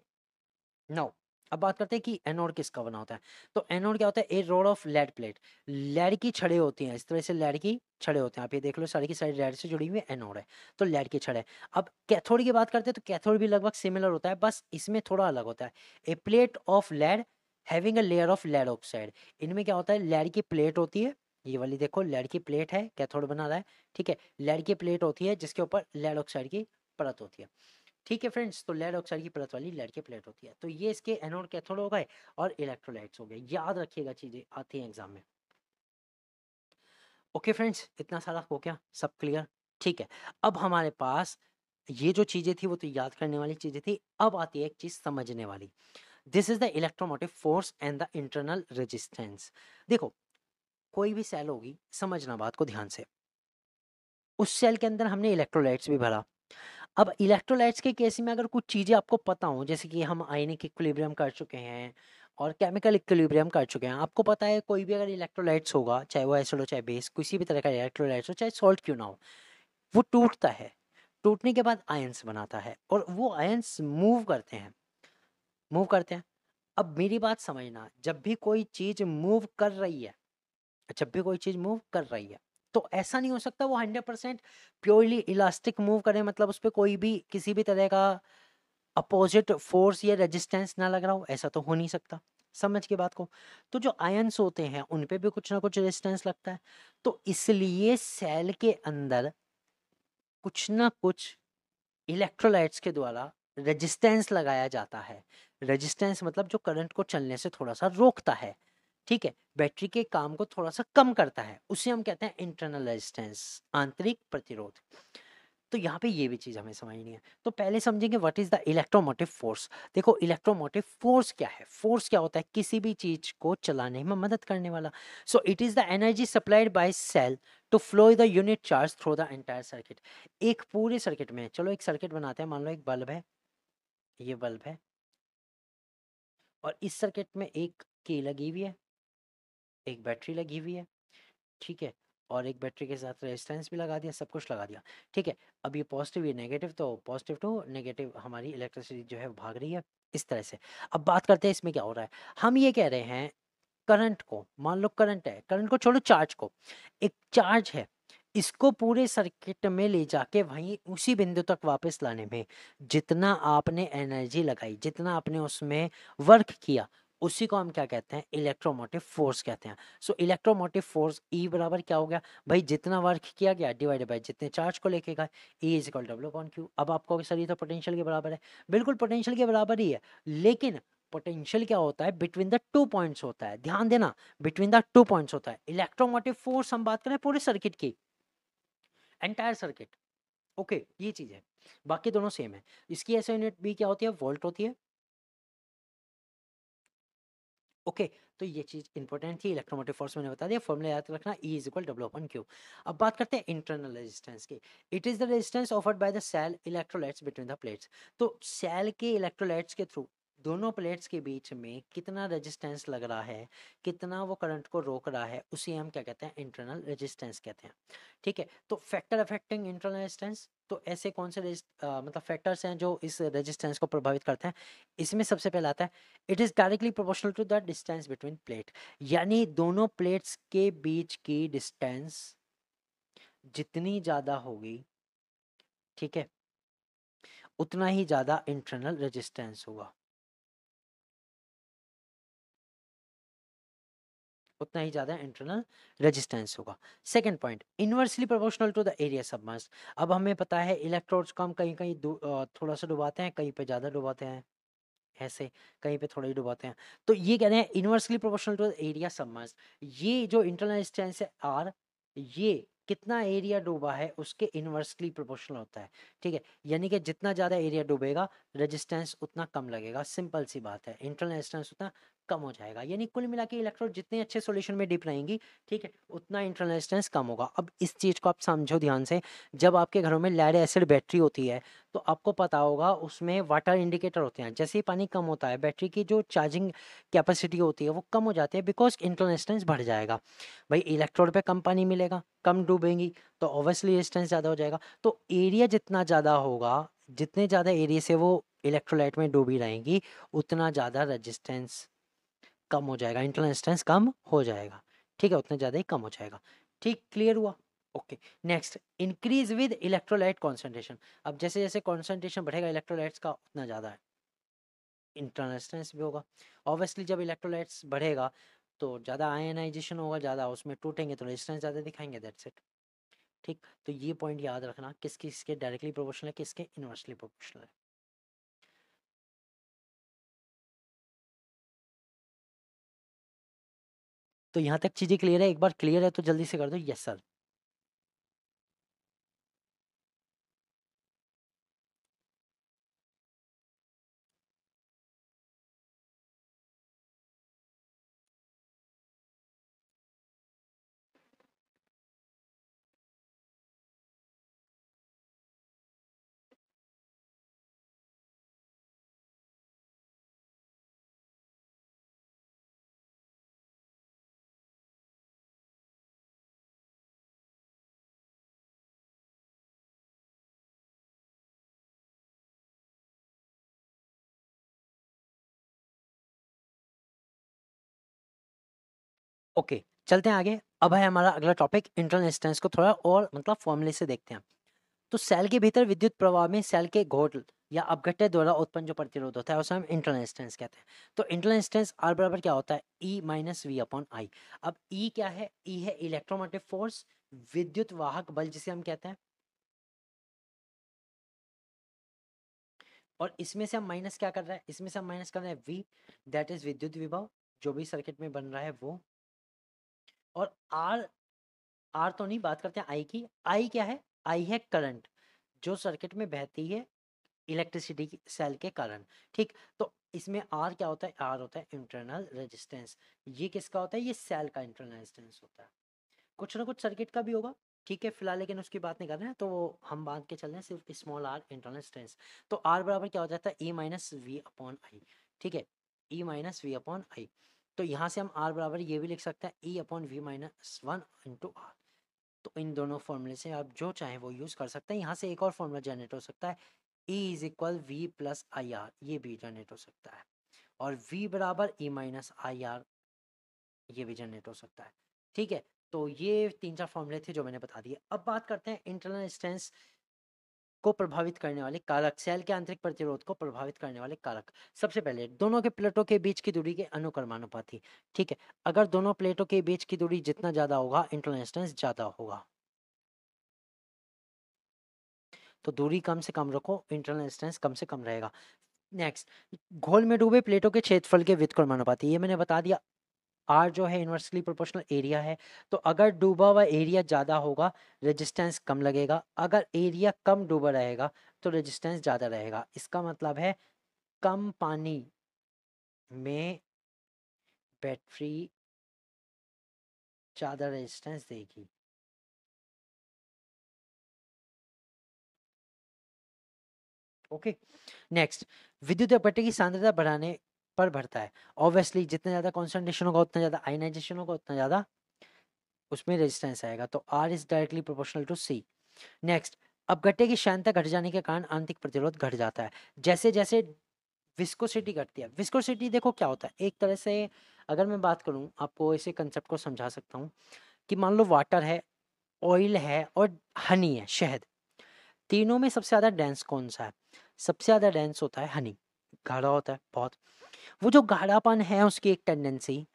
नाउ अब बात करते हैं कि एनोड किसका बना होता है। तो एनोड क्या होता है, a rod of lead plate, lead की छड़े होती हैं, इस तरह से लेड की छड़े होते हैं, आप ये देख लो सारी की सारी लेड से जुड़ी हुई एनोड है, तो लेड की छड़े। अब कैथोड की बात करते हैं, तो कैथोड भी लगभग सिमिलर होता है, बस इसमें थोड़ा अलग होता है। A plate of lead having a layer of lead oxide, इनमें क्या होता है, लेड की प्लेट होती है, ये वाली देखो लेड की प्लेट है, कैथोड बना रहा है, ठीक है, लेड की प्लेट होती है जिसके ऊपर लेड ऑक्साइड की परत होती है, ठीक है फ्रेंड्स। तो लेड ऑक्साइड की परत वाली लेड की प्लेट होती है। तो ये इसके एनोड कैथोड हो गए और इलेक्ट्रोलाइट्स हो गए, याद रखिएगा, चीजें आती हैं एग्जाम में, ओके फ्रेंड्स, इतना सारा हो गया, सब क्लियर, ठीक है। अब हमारे पास ये जो चीजें थी वो तो याद करने वाली चीजें थी, अब आती है एक चीज समझने वाली। This is the electromotive force and the internal resistance. देखो कोई भी सेल होगी, समझना बात को ध्यान से, उस सेल के अंदर हमने इलेक्ट्रोलाइट्स भी भरा। अब इलेक्ट्रोलाइट्स के केस में अगर कुछ चीज़ें आपको पता हो, जैसे कि हम आयनिक इक्विलिब्रियम कर चुके हैं और केमिकल इक्विलिब्रियम कर चुके हैं, आपको पता है कोई भी अगर इलेक्ट्रोलाइट्स होगा, चाहे वो एसिड हो चाहे बेस, किसी भी तरह का इलेक्ट्रोलाइट्स हो, चाहे सॉल्ट क्यों ना हो, वो टूटता है, टूटने के बाद आयंस बनाता है और वो आयंस मूव करते हैं, मूव करते हैं। अब मेरी बात समझना, जब भी कोई चीज़ मूव कर रही है, जब भी कोई चीज़ मूव कर रही है, तो ऐसा नहीं हो सकता वो 100% प्योरली इलास्टिक मूव करे, मतलब उस पर कोई भी किसी भी तरह का अपोजिट फोर्स या रेजिस्टेंस ना लग रहा हो, ऐसा तो हो नहीं सकता, समझ के बात को। तो जो आयंस होते हैं उन पे भी कुछ ना कुछ रेजिस्टेंस लगता है, तो इसलिए सेल के अंदर कुछ ना कुछ इलेक्ट्रोलाइट्स के द्वारा रेजिस्टेंस लगाया जाता है। रेजिस्टेंस मतलब जो करंट को चलने से थोड़ा सा रोकता है, ठीक है, बैटरी के काम को थोड़ा सा कम करता है, उसे हम कहते हैं इंटरनल रेजिस्टेंस, आंतरिक प्रतिरोध। तो यहाँ पे ये भी चीज हमें समझनी है। तो पहले समझेंगे what is the electromotive force. देखो इलेक्ट्रोमोटिव फोर्स क्या है, फोर्स क्या होता है, किसी भी चीज को चलाने में मदद करने वाला। So it is the energy supplied by cell to flow the unit charge through the entire circuit. एक पूरे सर्किट में, चलो एक सर्किट बनाते हैं, मान लो एक बल्ब है, ये बल्ब है, और इस सर्किट में एक की लगी हुई है, एक बैटरी लगी हुई है, ठीक है, और एक बैटरी के साथ रेजिस्टेंस भी लगा दिया, सब कुछ लगा दिया, ठीक है। अब ये पॉजिटिव, ये नेगेटिव, तो पॉजिटिव टू नेगेटिव हमारी इलेक्ट्रिसिटी जो है भाग रही है इस तरह से। अब बात करते हैं इसमें क्या हो रहा है। हम ये कह रहे हैं करंट को, मान लो करंट है, करंट को छोड़ो, चार्ज को, एक चार्ज है, इसको पूरे सर्किट में ले जाके वहीं उसी बिंदु तक वापस लाने में जितना आपने एनर्जी लगाई, जितना आपने उसमें वर्क किया, उसी को हम क्या कहते हैं, इलेक्ट्रोमोटिव फोर्स कहते हैं। सो इलेक्ट्रोमोटिव फोर्स ई बराबर क्या हो गया भाई, जितना वर्क किया गया डिवाइडेड बाय जितने चार्ज को लेके गए, E is equal W upon Q. अब आपको सर ये तो पोटेंशियल के बराबर है, बिल्कुल पोटेंशियल के बराबर ही है, लेकिन पोटेंशियल क्या होता है, बिटवीन द टू पॉइंट्स होता है, ध्यान देना, बिटवीन द टू पॉइंट्स होता है। इलेक्ट्रोमोटिव फोर्स हम बात करें पूरे सर्किट की, एंटायर सर्किट, ओके ये चीज है, बाकी दोनों सेम है। इसकी ऐसे यूनिट भी क्या होती है, वोल्ट होती है, ओके तो ये चीज इंपॉर्टेंट थी। इलेक्ट्रोमोटिव फोर्स मैंने बता दिया, फॉर्मूला याद रखना, E is equal W upon Q. अब बात करते हैं इंटरनल रेजिस्टेंस की। It is the resistance offered by the cell electrolytes between the plates. तो सेल के इलेक्ट्रोलाइट्स के थ्रू दोनों प्लेट्स के बीच में कितना रेजिस्टेंस लग रहा है, कितना वो करंट को रोक रहा है, उसे हम क्या कहते हैं, इंटरनल रेजिस्टेंस कहते हैं, ठीक है। तो फैक्टर अफेक्टिंग इंटरनल रेजिस्टेंस, तो ऐसे कौन से मतलब फैक्टर्स हैं जो इस रेजिस्टेंस को प्रभावित करते हैं। इसमें सबसे पहला आता है, it is directly proportional to the distance between plate, यानी दोनों प्लेट्स के बीच की डिस्टेंस जितनी ज्यादा होगी, ठीक है, उतना ही ज्यादा इंटरनल रेजिस्टेंस होगा, उतना ही ज्यादा इंटरनल रेजिस्टेंस होगा। Second point, inversely proportional to the area submerged. अब हमें पता है इलेक्ट्रोड्स को हम कहीं कहीं थोड़ा सा डुबाते हैं, कहीं पे ज्यादा डुबाते हैं, ऐसे कहीं पे थोड़ा ही डुबाते हैं। तो ये कह रहे हैं inversely proportional to the area submerged. ये जो इंटरनल रेजिस्टेंस है आर, ये कितना एरिया डूबा है उसके इनवर्सली प्रोपोर्शनल होता है, ठीक है। यानी कि जितना ज्यादा एरिया डूबेगा रेजिस्टेंस उतना कम लगेगा, सिंपल सी बात है, इंटरनल रेजिस्टेंस उतना कम हो जाएगा। यानी कुल मिला के इलेक्ट्रोड जितने अच्छे सॉल्यूशन में डिप रहेंगी, ठीक है, उतना इंटरनल रेजिस्टेंस कम होगा। अब इस चीज को आप समझो ध्यान से, जब आपके घरों में लेड एसिड बैटरी होती है तो आपको पता होगा उसमें वाटर इंडिकेटर होते हैं, जैसे ही पानी कम होता है बैटरी की जो चार्जिंग कैपेसिटी होती है वो कम हो जाती है, बिकॉज इंटरनल रेजिस्टेंस बढ़ जाएगा। भाई इलेक्ट्रोड पे कम पानी मिलेगा, कम डूबेंगी, तो ऑब्वियसली रेजिस्टेंस ज़्यादा हो जाएगा। तो एरिया जितना ज़्यादा होगा, जितने ज़्यादा एरिया से वो इलेक्ट्रोलाइट में डूबी रहेंगी, उतना ज़्यादा रेजिस्टेंस कम हो जाएगा, इंटरनल रेजिस्टेंस कम हो जाएगा, ठीक है, उतना ज़्यादा ही कम हो जाएगा। ठीक, क्लियर हुआ, okay. Next, increase with electrolyte concentration. अब जैसे जैसे कॉन्सेंट्रेशन बढ़ेगा इलेक्ट्रोलाइट्स का, उतना ज़्यादा इंटरनल रेजिस्टेंस भी होगा। ऑब्वियसली जब इलेक्ट्रोलाइट्स बढ़ेगा तो ज़्यादा आयनाइजेशन होगा, ज़्यादा उसमें टूटेंगे तो रेजिस्टेंस ज़्यादा दिखाएंगे, दैट्स इट। ठीक, तो ये पॉइंट याद रखना, किस किसके डायरेक्टली प्रोपोर्शनल है, किसके इनवर्सली प्रोपोर्शनल है। तो यहाँ तक चीज़ें क्लियर है, एक बार क्लियर है तो जल्दी से कर दो यस सर। ओके, चलते हैं आगे। अब है हमारा अगला टॉपिक, इंटरनल रेजिस्टेंस को थोड़ा और मतलब फॉर्मूले से देखते हैं। तो सेल के भीतर विद्युत प्रवाह में सेल के घोल या अपघट्य द्वारा उत्पन्न जो प्रतिरोध होता है उसे हम इंटरनल रेजिस्टेंस कहते हैं। तो इंटरनल रेजिस्टेंस आर बराबर क्या होता है, E minus we upon I. अब ई क्या है, ई है इलेक्ट्रोमोटिव फोर्स, विद्युत वाहक बल जिसे हम कहते हैं, और इसमें से हम माइनस क्या कर रहे हैं, इसमें से हम माइनस कर रहे हैं वी, दैट इज विद्युत विभव जो भी सर्किट में बन रहा है वो। और आर, आर तो नहीं, बात करते हैं आई की। आई क्या है, आई है करंट जो सर्किट में बहती है इलेक्ट्रिसिटी की सेल के कारण, ठीक। तो इसमें आर क्या होता है, आर होता है इंटरनल रेजिस्टेंस। ये किसका होता है, ये सेल का इंटरनल रेजिस्टेंस होता है। कुछ ना कुछ सर्किट का भी होगा, ठीक है, फिलहाल लेकिन उसकी बात नहीं कर रहे हैं, तो हम बात के चल रहे हैं सिर्फ स्मॉल आर इंटरनल रेजिस्टेंस। तो आर बराबर क्या हो जाता है, E minus we upon I, ठीक है, E minus we upon I. तो यहाँ से हम आर बराबर ये भी लिख सकते हैं, E upon V minus one into R. तो इन दोनों फॉर्मूले से आप जो चाहें वो यूज़ कर सकते हैं। यहाँ से एक और फॉर्मूला जनरेट हो सकता है, E is equal V plus I R, ये भी जनरेट हो सकता है, और V बराबर E माइनस आई आर, ये भी जनरेट हो सकता है। ठीक है, तो ये 3-4 फॉर्मूले थे जो मैंने बता दिए। अब बात करते हैं इंटरनल स्ट्रेंथ को प्रभावित करने वाले कारक, सेल के आंतरिक प्रतिरोध को प्रभावित करने वाले कारक। सबसे पहले दोनों के प्लेटों के बीच की दूरी के अनुक्रमानुपाती। ठीक है, अगर दोनों प्लेटों के बीच की दूरी जितना ज्यादा होगा, इंटरनल स्ट्रेंथ ज्यादा होगा। तो दूरी कम से कम रखो, इंटरनल स्ट्रेंथ कम से कम रहेगा। नेक्स्ट, घोल में डूबे प्लेटों के क्षेत्रफल के व्युत्क्रमानुपाती, ये मैंने बता दिया। आर जो है इन्वर्सली प्रोपोर्शनल एरिया है, तो अगर डूबा हुआ एरिया ज़्यादा होगा रेजिस्टेंस कम लगेगा, अगर एरिया कम डूबा रहेगा तो रेजिस्टेंस ज़्यादा रहेगा। इसका मतलब है कम पानी में बैटरी ज़्यादा रेजिस्टेंस देगी। ओके, नेक्स्ट, विद्युत अपव्यय की सांद्रता बढ़ाने पर बढ़ता है। ऑब्वियसली जितना ज़्यादा कॉन्सेंट्रेशन होगा उतना ज़्यादा आयनाइजेशन होगा, उतना ज़्यादा उसमें रेजिस्टेंस आएगा। तो R is directly proportional to C. Next, अपघट्य की श्यानता घट जाने के कारण आंतरिक प्रतिरोध घट जाता है। जैसे जैसे विस्कोसिटी घटती है, विस्कोसिटी देखो क्या होता है, एक तरह से अगर मैं बात करूं आपको इसे कंसेप्ट को समझा सकता हूं कि मान लो वाटर है, ऑयल है और हनी है, शहद, तीनों में सबसे ज्यादा डेंस कौन सा है? सबसे ज्यादा डेंस होता है हनी, गाढ़ा होता है बहुत। वो जो गाढ़ापन है उसकी एक टेंडेंसी,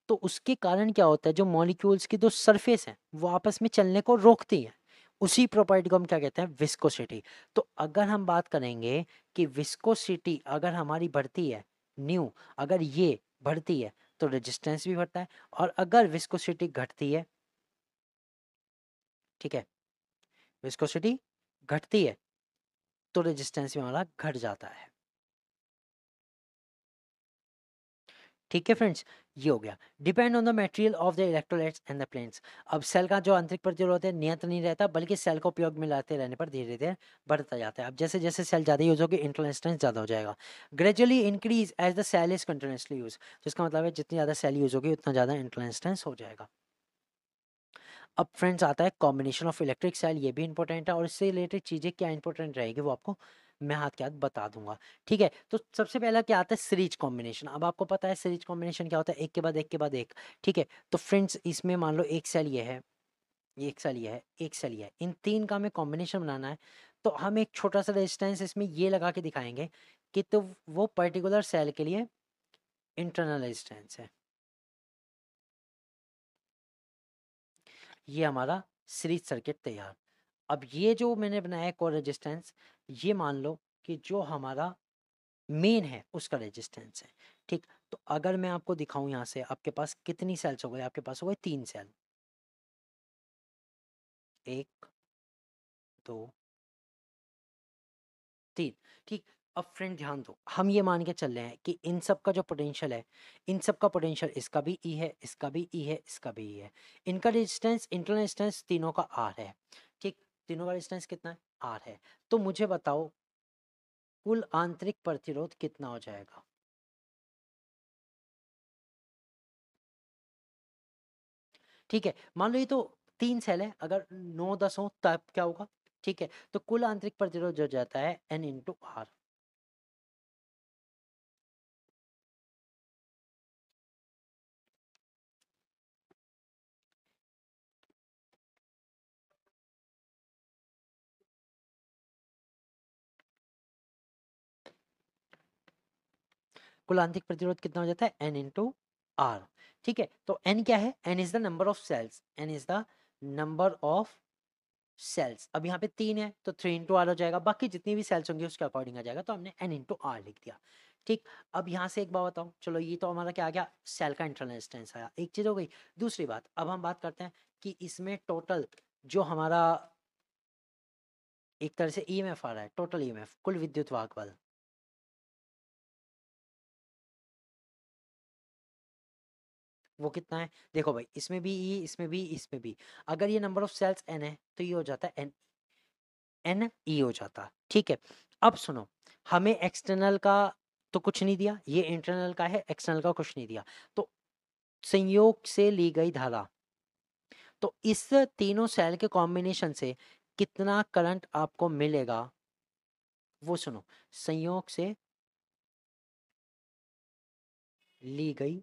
तो उसके कारण क्या होता है, जो मॉलिक्यूल्स की जो सरफेस है वो आपस में चलने को रोकती है, उसी प्रॉपर्टी को हम क्या कहते हैं, विस्कोसिटी। तो अगर हम बात करेंगे कि विस्कोसिटी अगर हमारी बढ़ती है, न्यू अगर ये बढ़ती है तो रेजिस्टेंस भी बढ़ता है, और अगर विस्कोसिटी घटती है, ठीक है, विस्कोसिटी घटती है तो रेजिस्टेंस भी हमारा घट जाता है। ठीक है फ्रेंड्स, ये हो गया। Depend on the material of the electrolytes and the planes. अब सेल का जो आंतरिक प्रतिरोध है नियत नहीं रहता, बल्कि सेल को उपयोग में लाते रहने पर धीरे धीरे बढ़ता जाता है। अब जैसे जैसे सेल ज़्यादा यूज होगी इंटरनल स्ट्रेंथ ज़्यादा हो जाएगा। Gradually increase as the cell is continuously use, जिसका मतलब है जितनी ज़्यादा सेल यूज होगी उतना ज़्यादा इंटरनल स्ट्रेंथ हो जाएगा। अब फ्रेंड्स आता है कॉम्बिनेशन ऑफ इलेक्ट्रिक सेल, ये भी इंपॉर्टेंट है, और इससे रिलेटेड चीज़ें क्या इंपॉर्टेंट रहेगी वो आपको मैं हाथ के हाथ बता दूंगा। ठीक है, तो सबसे पहला क्या आता है, सीरीज कॉम्बिनेशन। अब आपको पता है सीरीज कॉम्बिनेशन क्या होता है, एक के बाद एक के बाद एक। ठीक है, तो फ्रेंड्स इसमें मान लो एक सेल ये है, एक सेल ये है, एक सेल ये है, इन तीन का हमें कॉम्बिनेशन बनाना है। तो हम एक छोटा सा रेजिस्टेंस इसमें ये लगा के दिखाएंगे कि तो वो पर्टिकुलर सेल के लिए इंटरनल रेजिस्टेंस है, ये हमारा सीरीज सर्किट तैयार। अब ये जो मैंने बनाया है कोर रेजिस्टेंस, ये मान लो कि जो हमारा मेन है उसका रेजिस्टेंस है। ठीक, तो अगर मैं आपको दिखाऊं यहाँ से, आपके पास कितनी सेल्स हो गए, आपके पास हो गए 3 सेल, 1 2 3। ठीक, अब फ्रेंड ध्यान दो, हम ये मान के चल रहे हैं कि इन सब का जो पोटेंशियल है, इन सब का पोटेंशियल, इसका भी ई है, इसका भी ई है, इसका भी ई है, इनका रेजिस्टेंस इंटरनल रेजिस्टेंस तीनों का आर है। ठीक, तीनों का रेजिस्टेंस कितना है, आर है। तो मुझे बताओ कुल आंतरिक प्रतिरोध कितना हो जाएगा? ठीक है, मान लो ये तो 3 सेल है, अगर 9-10 हो तब क्या होगा? ठीक है, तो कुल आंतरिक प्रतिरोध जो जाता है N इंटू आर। कुल आंतरिक प्रतिरोध कितना हो जाता है? N into R. ठीक है, तो N क्या है? N is the number of cells, N is the number of cells. अब यहाँ पे 3 है तो 3 इंटू आर हो जाएगा, बाकी जितनी भी सेल्स होंगी उसके अकॉर्डिंग आ जाएगा, तो हमने N इंटू आर लिख दिया। ठीक, अब यहाँ से एक बात बताओ, चलो ये तो हमारा क्या आ गया, सेल का इंटरनल रेजिस्टेंस आया, एक चीज हो गई। दूसरी बात, अब हम बात करते हैं कि इसमें टोटल जो हमारा एक तरह से ईएमएफ आ रहा है, टोटल ईएमएफ, कुल विद्युत वाहक बल, वो कितना है? देखो भाई, इसमें भी ई, इसमें भी, इसमें भी, अगर ये नंबर ऑफ सेल्स एन है तो ये हो जाता है एन, एन ई हो जाता। ठीक है, अब सुनो, हमें एक्सटर्नल का तो कुछ नहीं दिया, ये इंटरनल का है, एक्सटर्नल का कुछ नहीं दिया, तो संयोग से ली गई धारा, तो इस तीनों सेल के कॉम्बिनेशन से कितना करंट आपको मिलेगा वो सुनो। संयोग से ली गई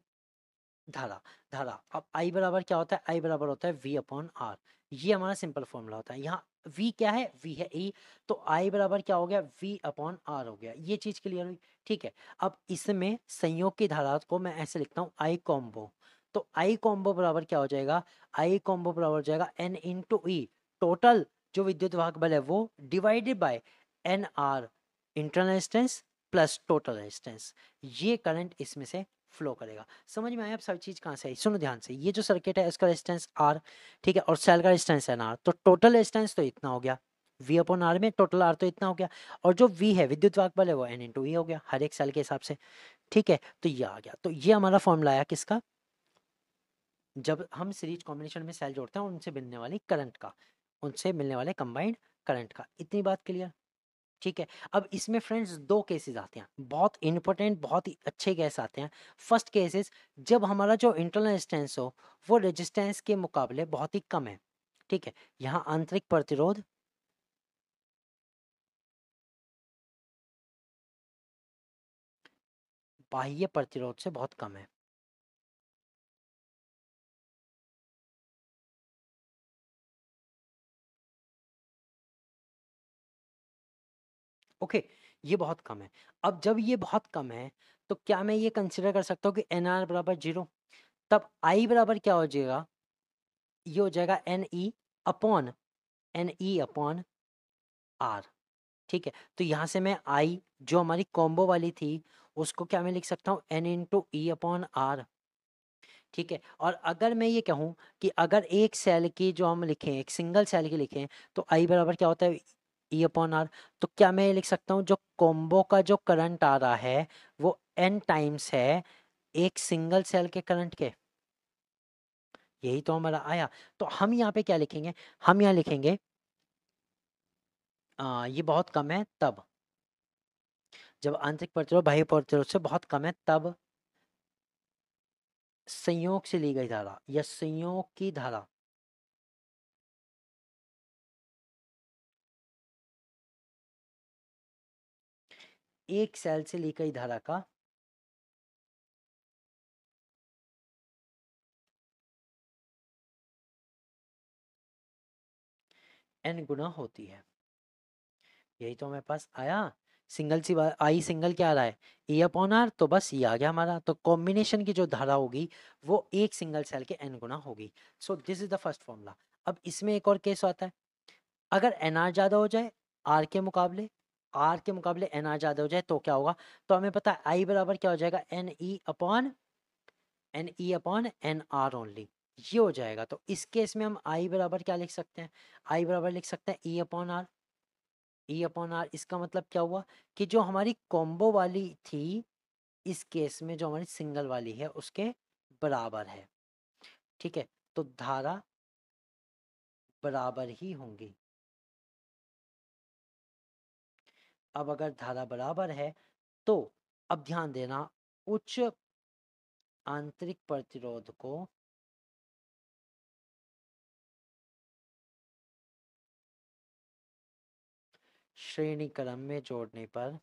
धारा, धारा अब आई बराबर क्या होता है, आई बराबर होता है V अपॉन आर। ये हमारा सिंपल फॉर्मूला होता है। यहाँ V क्या है, V है E, तो I बराबर क्या हो गया, V अपॉन आर हो गया। ये चीज क्लियर हुई, ठीक है। अब इसमें संयोग की धारा को मैं ऐसे लिखता हूँ I कॉम्बो, तो I कॉम्बो बराबर क्या हो जाएगा, I कॉम्बो बराबर हो जाएगा N इंटू ई, टोटल जो विद्युत वाहक बल है वो divided by N R internal resistance plus total resistance. ये करंट इसमें से फ्लो करेगा। समझ में आया अब सब चीज कहाँ से आई, सुनो ध्यान से। ये जो सर्किट है इसका रेजिस्टेंस आर, ठीक है, और सेल का रेजिस्टेंस है आर, तो टोटल रेजिस्टेंस तो इतना हो गया V अपॉन आर में, टोटल आर तो इतना हो गया, और जो V है विद्युत वाहक बल है वो N इंटू ई हो गया हर एक सेल के हिसाब से, ठीक है। तो ये आ गया, तो ये हमारा फॉर्मूला आया किसका, जब हम सीरीज कॉम्बिनेशन में सेल जोड़ते हैं उनसे मिलने वाली करंट का, उनसे मिलने वाले कंबाइंड करंट का। इतनी बात क्लियर, ठीक है। अब इसमें फ्रेंड्स दो केसेस आते हैं, बहुत इंपॉर्टेंट, बहुत ही अच्छे केस आते हैं। फर्स्ट केसेस जब हमारा जो इंटरनल रेजिस्टेंस हो वो रेजिस्टेंस के मुकाबले बहुत ही कम है, ठीक है। यहाँ आंतरिक प्रतिरोध बाह्य प्रतिरोध से बहुत कम है। ओके, ये बहुत कम है। अब जब ये बहुत कम है तो क्या मैं ये कंसिडर कर सकता हूँ कि एन आर बराबर जीरो, तब आई बराबर क्या हो जाएगा, ये हो जाएगा एन ई अपॉन आर, ठीक है। तो यहाँ से मैं आई जो हमारी कॉम्बो वाली थी उसको क्या मैं लिख सकता हूँ, N into E upon R, ठीक है। और अगर मैं ये कहूँ कि अगर एक सेल की जो हम लिखें, एक सिंगल सेल की लिखें, तो आई बराबर क्या होता है, ई अपॉन आर, तो क्या मैं ये लिख सकता हूँ जो कॉम्बो का जो करंट आ रहा है वो एन टाइम्स है एक सिंगल सेल के करंट के। यही तो हमारा आया। तो हम यहाँ पे क्या लिखेंगे, हम यहाँ लिखेंगे ये बहुत कम है तब, जब आंतरिक प्रतिरोध बाह्य प्रतिरोध से बहुत कम है तब संयोग से ली गई धारा या संयोग की धारा एक सेल से ली गई धारा का n गुना होती है। यही तो हमारे पास आया। सिंगल सी बात आई, सिंगल क्या आ रहा है, ए अपॉन आर, तो बस ये आ गया हमारा। तो कॉम्बिनेशन की जो धारा होगी वो एक सिंगल सेल के n गुना होगी। सो this is the first formula. अब इसमें एक और केस आता है, अगर एन आर ज्यादा हो जाए आर के मुकाबले, आर के मुकाबले एन आर ज्यादा हो जाए तो क्या होगा, तो हमें पता है आई बराबर क्या हो जाएगा, N E upon N R only, ये हो जाएगा। तो इस केस में हम आई बराबर क्या लिख सकते हैं, आई बराबर लिख सकते हैं E upon R, E upon R. इसका मतलब क्या हुआ कि जो हमारी कॉम्बो वाली थी इस केस में जो हमारी सिंगल वाली है उसके बराबर है, ठीक है। तो धारा बराबर ही होंगी। अब अगर धारा बराबर है तो अब ध्यान देना, उच्च आंतरिक प्रतिरोध को श्रेणी क्रम में जोड़ने पर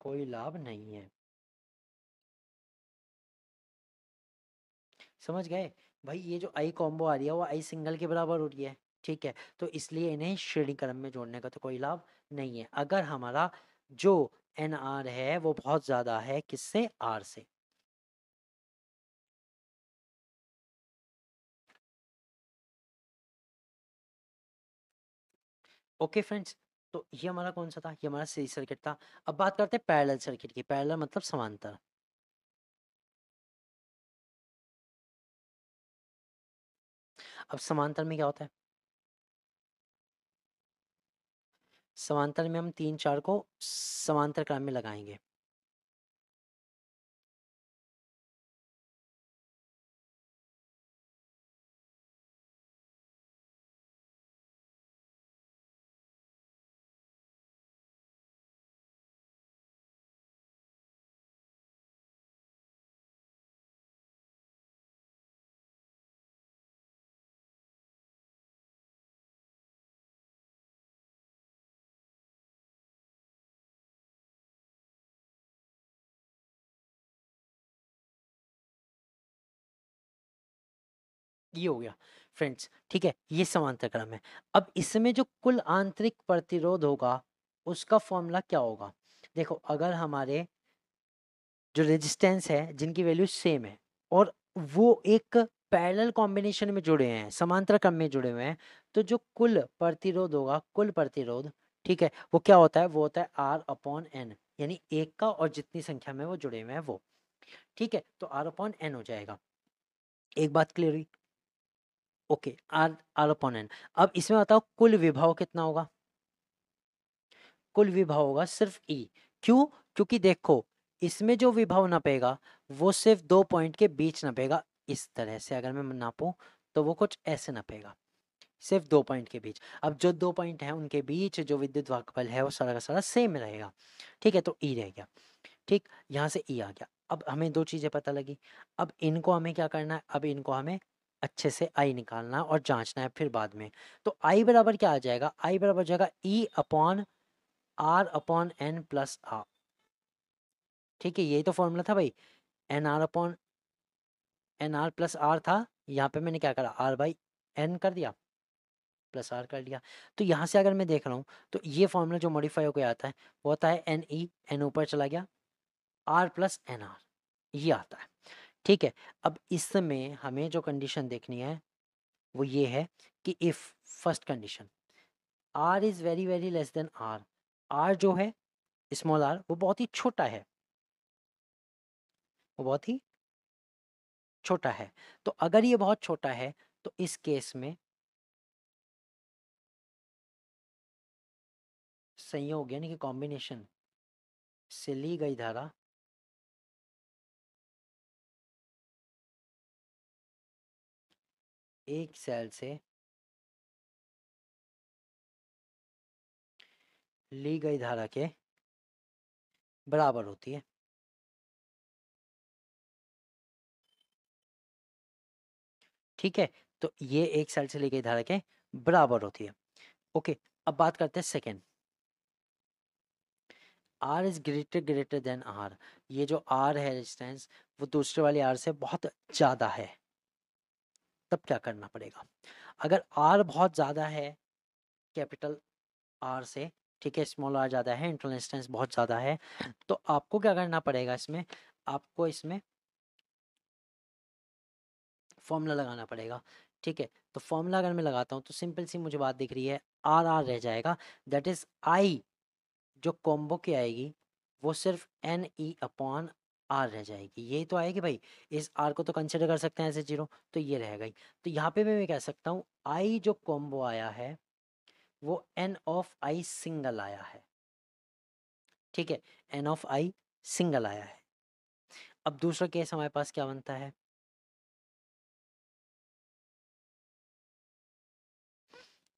कोई लाभ नहीं है। समझ गए भाई, ये जो आई कॉम्बो आ रही है वो आई सिंगल के बराबर हो रही है, ठीक है। तो इसलिए इन्हें श्रेणी क्रम में जोड़ने का तो कोई लाभ नहीं है अगर हमारा जो एन आर है वो बहुत ज्यादा है किससे, आर से। ओके फ्रेंड्स, तो ये हमारा कौन सा था, ये हमारा सीरीज सर्किट था। अब बात करते हैं पैरेलल सर्किट की। पैरेलल मतलब समांतर। अब समांतर में क्या होता है, समांतर में हम तीन चार को समांतर क्रम में लगाएंगे। ये हो गया फ्रेंड्स, ठीक है, ये समांतर क्रम है। अब इसमें जो कुल आंतरिक प्रतिरोध होगा उसका फॉर्मूला क्या होगा? देखो, अगर हमारे जो रेजिस्टेंस है जिनकी वैल्यू सेम है और वो एक पैरेलल कॉम्बिनेशन में जुड़े हैं, समांतर क्रम में जुड़े हुए हैं, तो जो कुल प्रतिरोध होगा, कुल प्रतिरोध, ठीक है, वो क्या होता है? वो होता है R/N, यानी एक का और जितनी संख्या में वो जुड़े हुए हैं वो, ठीक है, तो R/N हो जाएगा। एक बात क्लियर हुई? Okay, R/N। अब इसमें बताओ कुल विभव कितना होगा? कुल विभव होगा सिर्फ E। क्यों? क्योंकि देखो, इसमें जो विभव नापेगा वो सिर्फ 2 पॉइंट के बीच नापेगा। इस तरह से अगर मैं नापूं तो वो कुछ ऐसे नापेगा, सिर्फ 2 पॉइंट के बीच। अब जो 2 पॉइंट हैं उनके बीच जो विद्युत वाहकबल है वो सारा का सारा सेम रहेगा, ठीक है, तो E रह गया। ठीक, यहाँ से E आ गया। अब हमें दो चीजें पता लगी। अब इनको हमें क्या करना है? अब इनको हमें अच्छे से I निकालना है और जांचना है फिर बाद में। तो I बराबर क्या आ जाएगा? I बराबर हो जाएगा E/R/N प्लस R। ठीक है, यही तो फॉर्मूला था भाई, NR प्लस R था। यहाँ पे मैंने क्या करा? R/N कर दिया, प्लस R कर लिया। तो यहाँ से अगर मैं देख रहा हूँ तो ये फॉर्मूला जो मॉडिफाई होकर आता है वो होता है NE, N ऊपर चला गया, R प्लस NR, ये आता है। ठीक है, अब इसमें हमें जो कंडीशन देखनी है वो ये है कि if first condition R is very very less than R, R जो है स्मॉल r वो बहुत ही छोटा है, वो बहुत ही छोटा है। तो अगर ये बहुत छोटा है तो इस केस में संयोग यानी कि कॉम्बिनेशन से ली गई धारा एक सेल से ली गई धारा के बराबर होती है। ठीक है, तो ये एक सेल से ली गई धारा के बराबर होती है। ओके, अब बात करते हैं second, R is greater than R। ये जो R है रेजिस्टेंस वो दूसरे वाले R से बहुत ज़्यादा है। तब क्या करना पड़ेगा? अगर R बहुत ज़्यादा है कैपिटल R से, ठीक है, स्मॉल r ज़्यादा है, इंटरनल रेजिस्टेंस बहुत ज़्यादा है, तो आपको क्या करना पड़ेगा? इसमें आपको इसमें फॉर्मूला लगाना पड़ेगा। ठीक है, तो फॉर्मूला अगर मैं लगाता हूँ तो सिंपल सी मुझे बात दिख रही है, R रह जाएगा, दैट इज I जो कॉम्बो की आएगी वो सिर्फ NE/R रह जाएगी। यही तो आएगी भाई, इस R को तो कंसिडर कर सकते हैं एज ए जीरो, तो ये रहेगा ही। तो यहाँ पे मैं कह सकता हूँ I जो कॉम्बो आया है वो N ऑफ I सिंगल आया है। ठीक है, N ऑफ I सिंगल आया है। अब दूसरा केस हमारे पास क्या बनता है?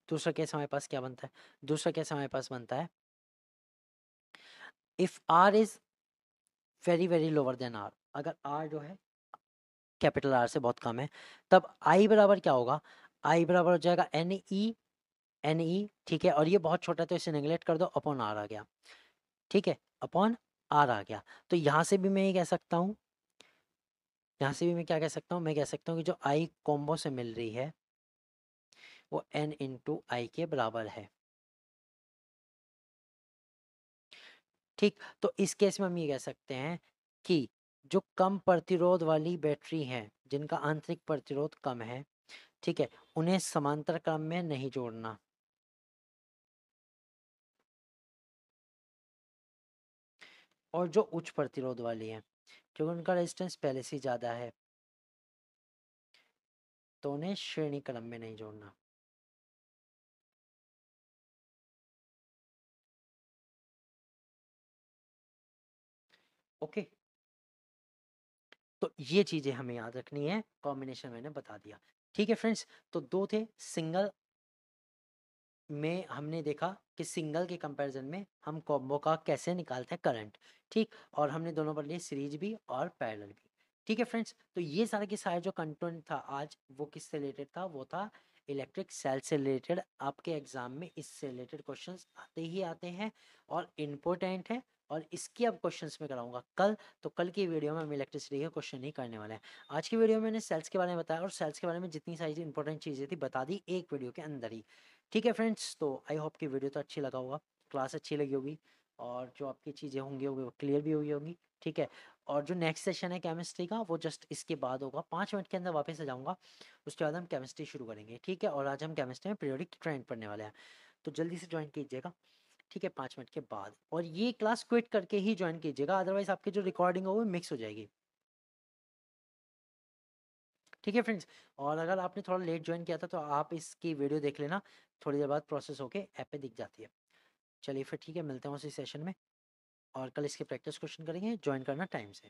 दूसरा केस हमारे पास क्या बनता है? दूसरा केस हमारे पास बनता है if R is very very lower than R। अगर R जो है कैपिटल R से बहुत कम है तब I बराबर क्या होगा? I बराबर हो जाएगा NE, ठीक है, और ये बहुत छोटा है तो इसे नेगलेक्ट कर दो, अपॉन R आ गया। ठीक है, अपॉन R आ गया। तो यहाँ से भी मैं ये कह सकता हूँ, यहाँ से भी मैं क्या कह सकता हूँ? मैं कह सकता हूँ कि जो I कॉम्बो से मिल रही है वो N इंटू I के बराबर है। ठीक, तो इस केस में हम ये कह सकते हैं कि जो कम प्रतिरोध वाली बैटरी हैं, जिनका आंतरिक प्रतिरोध कम है, ठीक है, उन्हें समांतर क्रम में नहीं जोड़ना। और जो उच्च प्रतिरोध वाली है क्योंकि उनका रेजिस्टेंस पहले से ज़्यादा है तो उन्हें श्रेणी क्रम में नहीं जोड़ना। ओके, तो ये चीज़ें हमें याद रखनी है, कॉम्बिनेशन मैंने बता दिया। ठीक है फ्रेंड्स, तो दो थे। सिंगल में हमने देखा कि सिंगल के कंपैरिजन में हम कॉम्बो का कैसे निकालते हैं करंट, ठीक, और हमने दोनों पर लिए सीरीज भी और पैरेलल भी। ठीक है फ्रेंड्स, तो ये सारा के सारा जो कंटेंट था आज वो किससे रिलेटेड था? वो था इलेक्ट्रिक सेल से रिलेटेड। आपके एग्जाम में इससे रिलेटेड क्वेश्चंस आते ही आते हैं और इम्पोर्टेंट है, और इसकी अब क्वेश्चंस में कराऊंगा कल। तो कल की वीडियो में हम इलेक्ट्रिसिटी के क्वेश्चन नहीं करने वाले हैं। आज की वीडियो में मैंने सेल्स के बारे में बताया और सेल्स के बारे में जितनी सारी इंपॉर्टेंट चीज़ें थी बता दी एक वीडियो के अंदर ही। ठीक है फ्रेंड्स, तो आई होप कि वीडियो तो अच्छी लगा होगा, क्लास अच्छी लगी होगी और जो आपकी चीज़ें होंगी वो क्लियर भी हुई होंगी। ठीक है, और जो नेक्स्ट सेशन है केमिस्ट्री का वो जस्ट इसके बाद होगा, 5 मिनट के अंदर वापस आ जाऊँगा। उसके बाद हम केमिस्ट्री शुरू करेंगे। ठीक है, और आज हम केमिस्ट्री में पीरियोडिक ट्रेंड पढ़ने वाले हैं, तो जल्दी से ज्वाइन कीजिएगा। ठीक है, 5 मिनट के बाद, और ये क्लास क्विट करके ही ज्वाइन कीजिएगा, अदरवाइज आपकी जो रिकॉर्डिंग हो वो मिक्स हो जाएगी। ठीक है फ्रेंड्स, और अगर आपने थोड़ा लेट ज्वाइन किया था तो आप इसकी वीडियो देख लेना, थोड़ी देर बाद प्रोसेस होके ऐप पे दिख जाती है। चलिए फिर ठीक है, मिलते हैं उसी सेशन में और कल इसके प्रैक्टिस क्वेश्चन करेंगे। ज्वाइन करना टाइम से।